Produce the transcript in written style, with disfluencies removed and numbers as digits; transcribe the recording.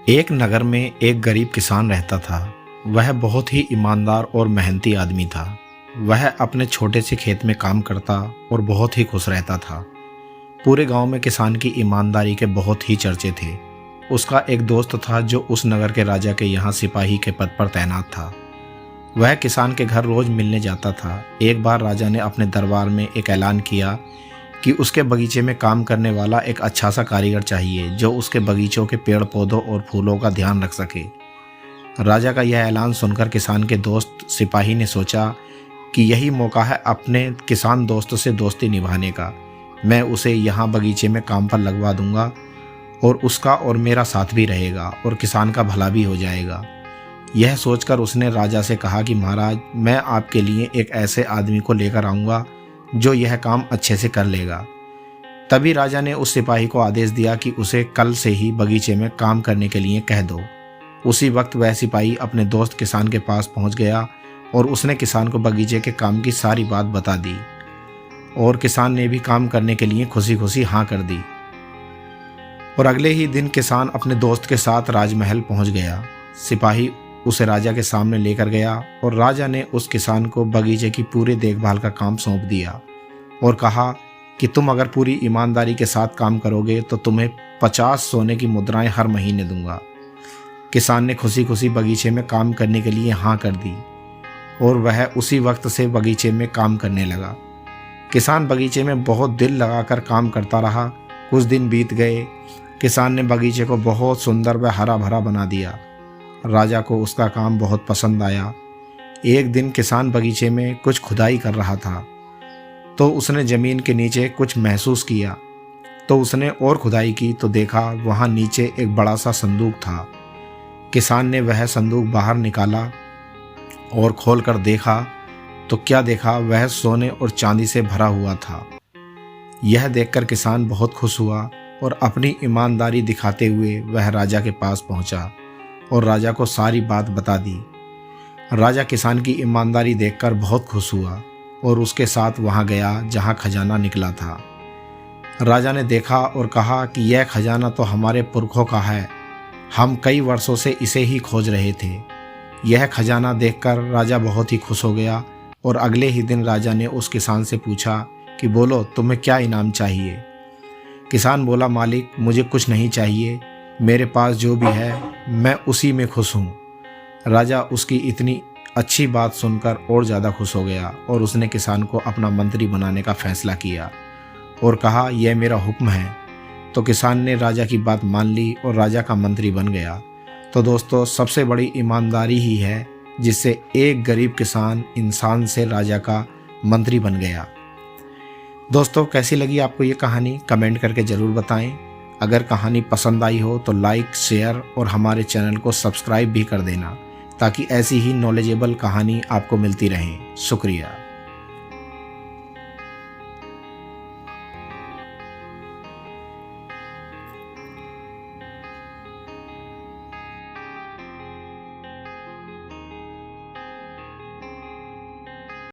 एक नगर में एक गरीब किसान रहता था। वह बहुत ही ईमानदार और मेहनती आदमी था। वह अपने छोटे से खेत में काम करता और बहुत ही खुश रहता था। पूरे गांव में किसान की ईमानदारी के बहुत ही चर्चे थे। उसका एक दोस्त था जो उस नगर के राजा के यहाँ सिपाही के पद पर तैनात था। वह किसान के घर रोज मिलने जाता था। एक बार राजा ने अपने दरबार में एक ऐलान किया कि उसके बगीचे में काम करने वाला एक अच्छा सा कारीगर चाहिए जो उसके बगीचों के पेड़ पौधों और फूलों का ध्यान रख सके। राजा का यह ऐलान सुनकर किसान के दोस्त सिपाही ने सोचा कि यही मौका है अपने किसान दोस्त से दोस्ती निभाने का। मैं उसे यहाँ बगीचे में काम पर लगवा दूंगा और उसका और मेरा साथ भी रहेगा और किसान का भला भी हो जाएगा। यह सोचकर उसने राजा से कहा कि महाराज, मैं आपके लिए एक ऐसे आदमी को लेकर आऊँगा जो यह काम अच्छे से कर लेगा। तभी राजा ने उस सिपाही को आदेश दिया कि उसे कल से ही बगीचे में काम करने के लिए कह दो। उसी वक्त वह सिपाही अपने दोस्त किसान के पास पहुंच गया और उसने किसान को बगीचे के काम की सारी बात बता दी और किसान ने भी काम करने के लिए खुशी खुशी हाँ कर दी। और अगले ही दिन किसान अपने दोस्त के साथ राजमहल पहुंच गया। सिपाही उसे राजा के सामने लेकर गया और राजा ने उस किसान को बगीचे की पूरी देखभाल का काम सौंप दिया और कहा कि तुम अगर पूरी ईमानदारी के साथ काम करोगे तो तुम्हें 50 सोने की मुद्राएं हर महीने दूंगा। किसान ने खुशी खुशी बगीचे में काम करने के लिए हाँ कर दी और वह उसी वक्त से बगीचे में काम करने लगा। किसान बगीचे में बहुत दिल लगाकर काम करता रहा। कुछ दिन बीत गए। किसान ने बगीचे को बहुत सुंदर व हरा भरा बना दिया। राजा को उसका काम बहुत पसंद आया। एक दिन किसान बगीचे में कुछ खुदाई कर रहा था तो उसने जमीन के नीचे कुछ महसूस किया। तो उसने और खुदाई की तो देखा वहाँ नीचे एक बड़ा सा संदूक था। किसान ने वह संदूक बाहर निकाला और खोलकर देखा तो क्या देखा, वह सोने और चांदी से भरा हुआ था। यह देखकर किसान बहुत खुश हुआ और अपनी ईमानदारी दिखाते हुए वह राजा के पास पहुंचा और राजा को सारी बात बता दी। राजा किसान की ईमानदारी देखकर बहुत खुश हुआ और उसके साथ वहां गया जहां खजाना निकला था। राजा ने देखा और कहा कि यह खजाना तो हमारे पुरखों का है, हम कई वर्षों से इसे ही खोज रहे थे। यह खजाना देखकर राजा बहुत ही खुश हो गया और अगले ही दिन राजा ने उस किसान से पूछा कि बोलो, तुम्हें क्या इनाम चाहिए। किसान बोला, मालिक, मुझे कुछ नहीं चाहिए, मेरे पास जो भी है मैं उसी में खुश हूँ। राजा उसकी इतनी अच्छी बात सुनकर और ज़्यादा खुश हो गया और उसने किसान को अपना मंत्री बनाने का फैसला किया और कहा, यह मेरा हुक्म है। तो किसान ने राजा की बात मान ली और राजा का मंत्री बन गया। तो दोस्तों, सबसे बड़ी ईमानदारी ही है जिससे एक गरीब किसान इंसान से राजा का मंत्री बन गया। दोस्तों, कैसी लगी आपको ये कहानी कमेंट करके ज़रूर बताएं। अगर कहानी पसंद आई हो तो लाइक, शेयर और हमारे चैनल को सब्सक्राइब भी कर देना ताकि ऐसी ही नॉलेजेबल कहानी आपको मिलती रहे। शुक्रिया।